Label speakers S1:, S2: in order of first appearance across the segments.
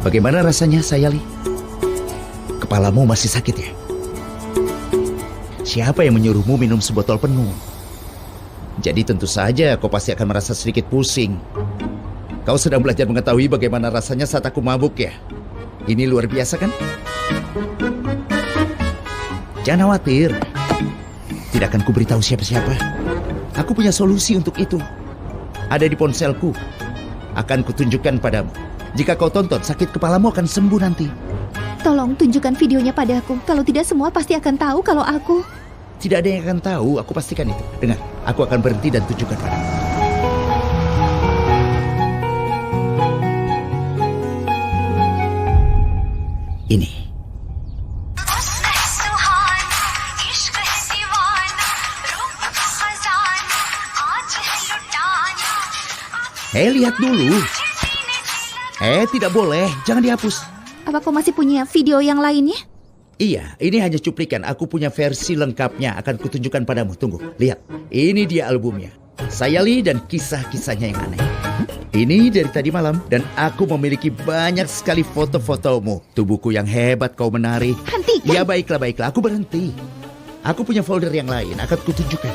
S1: Bagaimana rasanya, Sayali? Kepalamu masih sakit ya? Siapa yang menyuruhmu minum sebotol penuh? Jadi tentu saja kau pasti akan merasa sedikit pusing. Kau sedang belajar mengetahui bagaimana rasanya saat aku mabuk ya? Ini luar biasa kan? Jangan khawatir. Tidak akan kuberitahu siapa-siapa. Aku punya solusi untuk itu. Ada di ponselku. Akan kutunjukkan padamu. Jika kau tonton, sakit kepalamu akan sembuh nanti.
S2: Tolong tunjukkan videonya padaku. Kalau tidak, semua pasti akan tahu kalau aku...
S1: Tidak ada yang akan tahu, aku pastikan itu. Dengar, aku akan berhenti dan tunjukkan padamu. Ini. Hei, lihat dulu. Tidak boleh. Jangan dihapus.
S2: Apa kau masih punya video yang lainnya?
S1: Iya, ini hanya cuplikan. Aku punya versi lengkapnya. Akan kutunjukkan padamu. Tunggu, lihat. Ini dia albumnya. Sayali dan kisah-kisahnya yang aneh. Ini dari tadi malam. Dan aku memiliki banyak sekali foto-fotomu. Tubuhku yang hebat kau menari.
S2: Hentikan.
S1: Ya, baiklah. Aku berhenti. Aku punya folder yang lain. Akan kutunjukkan.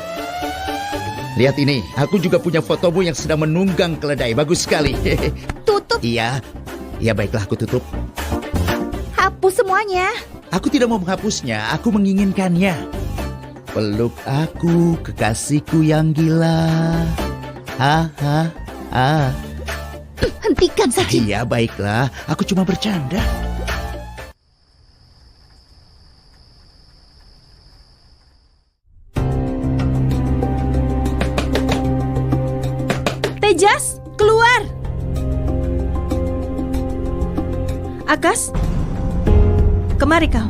S1: Lihat ini. Aku juga punya fotomu yang sedang menunggang keledai. Bagus sekali.
S2: Tutup.
S1: Iya. Ya, baiklah. Aku tutup.
S2: Hapus semuanya.
S1: Aku tidak mau menghapusnya, aku menginginkannya. Peluk aku, kekasihku yang gila. Ha.
S2: Hentikan saja.
S1: Iya, baiklah. Aku cuma bercanda.
S3: Tejas, keluar. Akas, kemari kau.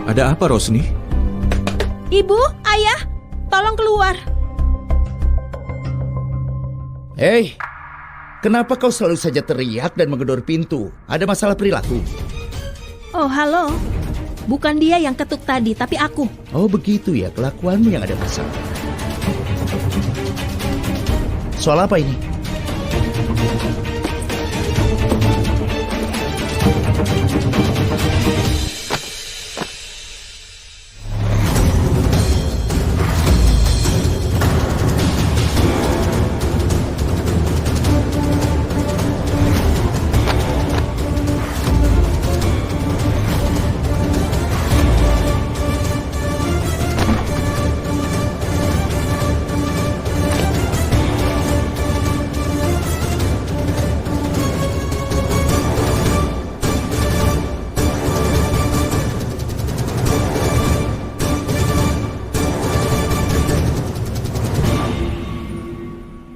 S4: Ada apa, Rosni?
S3: Ibu, ayah, tolong keluar.
S1: Hei, kenapa kau selalu saja teriak dan menggedor pintu? Ada masalah perilaku?
S3: Oh, halo. Bukan dia yang ketuk tadi, tapi aku.
S1: Oh, begitu ya, kelakuanmu yang ada masalah. Soal apa ini?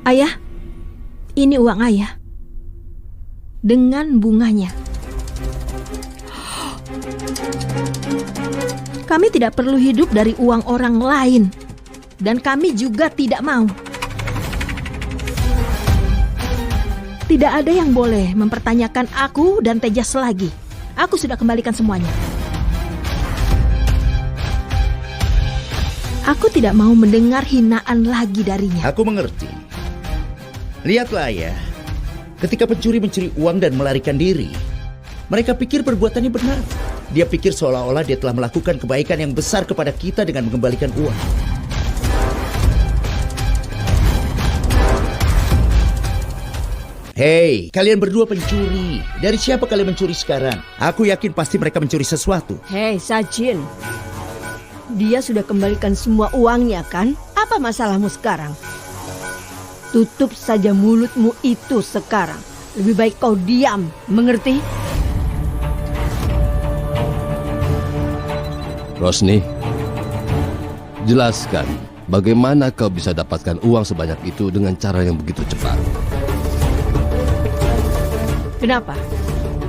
S3: Ayah, ini uang ayah. Dengan bunganya. Kami tidak perlu hidup dari uang orang lain. Dan kami juga tidak mau. Tidak ada yang boleh mempertanyakan aku dan Tejas lagi. Aku sudah kembalikan semuanya. Aku tidak mau mendengar hinaan lagi darinya.
S1: Aku mengerti. Lihatlah ya, ketika pencuri mencuri uang dan melarikan diri, mereka pikir perbuatannya benar. Dia pikir seolah-olah dia telah melakukan kebaikan yang besar kepada kita dengan mengembalikan uang. Hei, kalian berdua pencuri. Dari siapa kalian mencuri sekarang? Aku yakin pasti mereka mencuri sesuatu.
S5: Hei, Sajin. Dia sudah kembalikan semua uangnya kan? Apa masalahmu sekarang? Tutup saja mulutmu itu sekarang. Lebih baik kau diam, mengerti?
S6: Rosni, jelaskan bagaimana kau bisa dapatkan uang sebanyak itu dengan cara yang begitu cepat.
S5: Kenapa?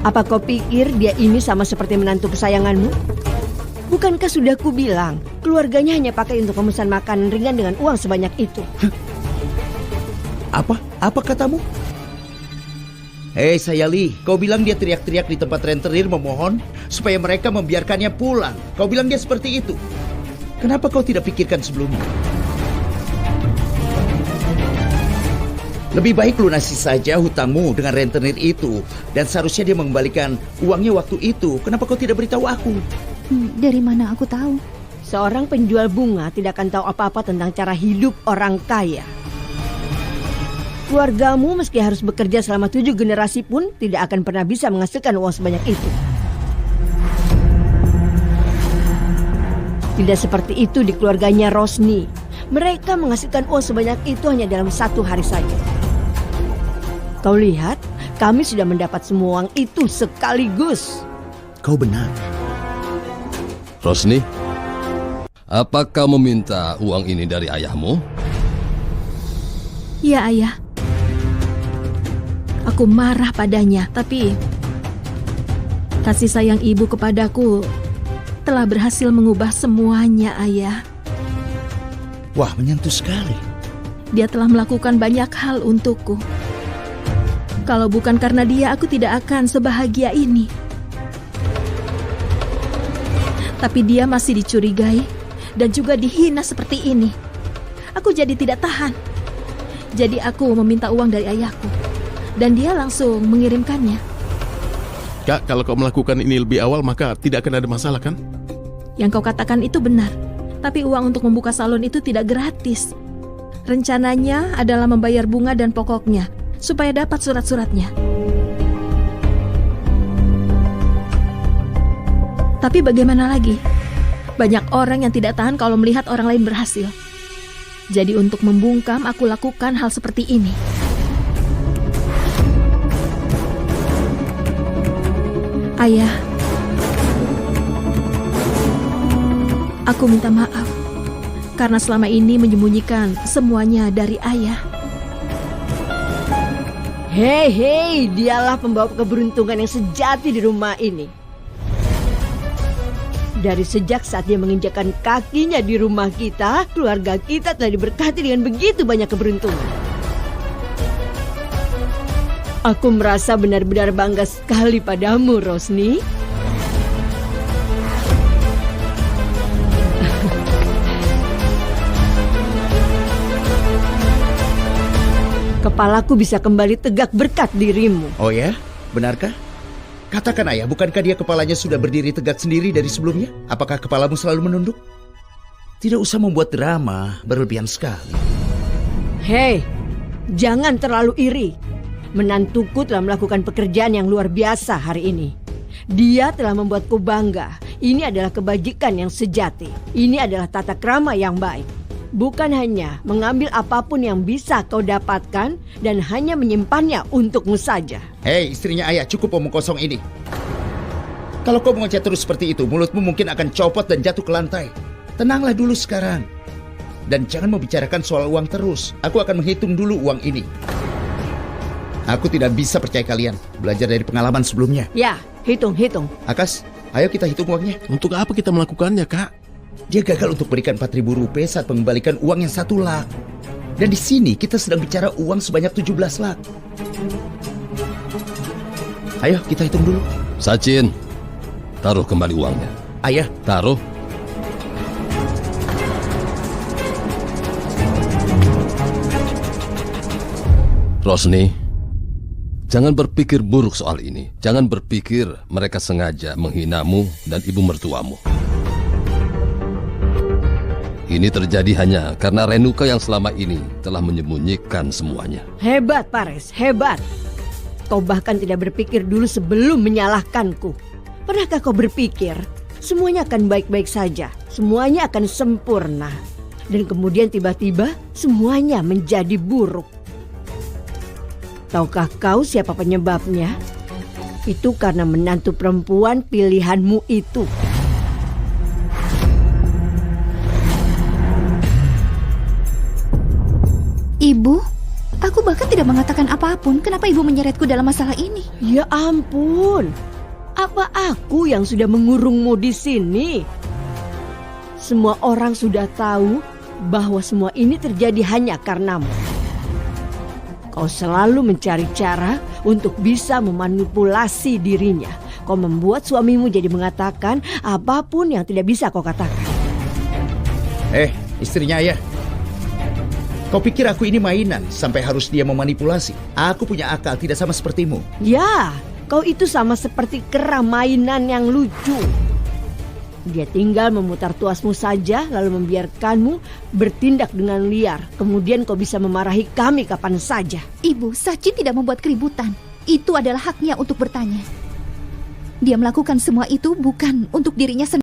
S5: Apa kau pikir dia ini sama seperti menantu kesayanganmu? Bukankah sudah kubilang, keluarganya hanya pakai untuk memesan makanan ringan dengan uang sebanyak itu?
S1: Apa katamu? Hei Sayali, kau bilang dia teriak-teriak di tempat rentenir memohon supaya mereka membiarkannya pulang. Kau bilang dia seperti itu. Kenapa kau tidak pikirkan sebelumnya? Lebih baik lunasi saja hutangmu dengan rentenir itu. Dan seharusnya dia mengembalikan uangnya waktu itu. Kenapa kau tidak beritahu aku?
S2: Dari mana aku tahu?
S5: Seorang penjual bunga tidak akan tahu apa-apa tentang cara hidup orang kaya. Keluargamu meski harus bekerja selama 7 generasi pun tidak akan pernah bisa menghasilkan uang sebanyak itu. Tidak seperti itu di keluarganya Rosni. Mereka menghasilkan uang sebanyak itu hanya dalam 1 hari saja. Kau lihat, kami sudah mendapat semua uang itu sekaligus.
S1: Kau benar.
S6: Rosni, apakah meminta uang ini dari ayahmu?
S3: Ya, Ayah. Aku marah padanya, tapi kasih sayang ibu kepadaku telah berhasil mengubah semuanya, Ayah.
S1: Wah, menyentuh sekali.
S3: Dia telah melakukan banyak hal untukku. Kalau bukan karena dia, aku tidak akan sebahagia ini. Tapi dia masih dicurigai dan juga dihina seperti ini. Aku jadi tidak tahan. Jadi aku meminta uang dari ayahku. Dan dia langsung mengirimkannya.
S7: Kak, kalau kau melakukan ini lebih awal maka tidak akan ada masalah kan?
S3: Yang kau katakan itu benar. Tapi uang untuk membuka salon itu tidak gratis. Rencananya adalah membayar bunga dan pokoknya supaya dapat surat-suratnya. Tapi bagaimana lagi? Banyak orang yang tidak tahan kalau melihat orang lain berhasil. Jadi untuk membungkam, aku lakukan hal seperti ini. Ayah, aku minta maaf karena selama ini menyembunyikan semuanya dari ayah.
S5: Hei, dialah pembawa keberuntungan yang sejati di rumah ini. Dari sejak saat dia menginjakkan kakinya di rumah kita, keluarga kita telah diberkati dengan begitu banyak keberuntungan. Aku merasa benar-benar bangga sekali padamu, Rosni. Kepalaku bisa kembali tegak berkat dirimu.
S1: Oh ya? Benarkah? Katakan ayah, bukankah dia kepalanya sudah berdiri tegak sendiri dari sebelumnya? Apakah kepalamu selalu menunduk? Tidak usah membuat drama, berlebihan sekali.
S5: Hei, jangan terlalu iri. Menantuku telah melakukan pekerjaan yang luar biasa hari ini. Dia telah membuatku bangga. Ini adalah kebajikan yang sejati. Ini adalah tata krama yang baik. Bukan hanya mengambil apapun yang bisa kau dapatkan dan hanya menyimpannya untukmu saja.
S1: Hei, istrinya ayah, cukup omong kosong ini. Kalau kau mengoceh terus seperti itu, mulutmu mungkin akan copot dan jatuh ke lantai. Tenanglah dulu sekarang. Dan jangan membicarakan soal uang terus. Aku akan menghitung dulu uang ini. Aku tidak bisa percaya kalian. Belajar dari pengalaman sebelumnya.
S5: Ya, hitung.
S1: Akas, ayo kita hitung uangnya.
S7: Untuk apa kita melakukannya, Kak?
S1: Dia gagal untuk berikan 4.000 rupiah saat mengembalikan uang yang 1 lak. Dan di sini kita sedang bicara uang sebanyak 17 lak. Ayo kita hitung dulu.
S6: Sachin, taruh kembali uangnya.
S1: Ayah,
S6: Taruh. Rosni, jangan berpikir buruk soal ini. Jangan berpikir mereka sengaja menghinamu dan ibu mertuamu. Ini terjadi hanya karena Renuka yang selama ini telah menyembunyikan semuanya.
S5: Hebat, Pares, hebat. Kau bahkan tidak berpikir dulu sebelum menyalahkanku. Pernahkah kau berpikir semuanya akan baik-baik saja, semuanya akan sempurna, dan kemudian tiba-tiba semuanya menjadi buruk? Tahukah kau siapa penyebabnya? Itu karena menantu perempuan pilihanmu itu.
S2: Ibu, aku bahkan tidak mengatakan apapun. Kenapa ibu menyeretku dalam masalah ini?
S5: Ya ampun, apa aku yang sudah mengurungmu di sini? Semua orang sudah tahu bahwa semua ini terjadi hanya karenamu. Kau selalu mencari cara untuk bisa memanipulasi dirinya. Kau membuat suamimu jadi mengatakan apapun yang tidak bisa kau katakan.
S1: istrinya ayah. Kau pikir aku ini mainan sampai harus dia memanipulasi? Aku punya akal, tidak sama sepertimu.
S5: Ya, kau itu sama seperti kera mainan yang lucu. Dia tinggal memutar tuasmu saja lalu membiarkanmu bertindak dengan liar. Kemudian kau bisa memarahi kami kapan saja.
S2: Ibu, Sachin tidak membuat keributan. Itu adalah haknya untuk bertanya. Dia melakukan semua itu bukan untuk dirinya sendiri.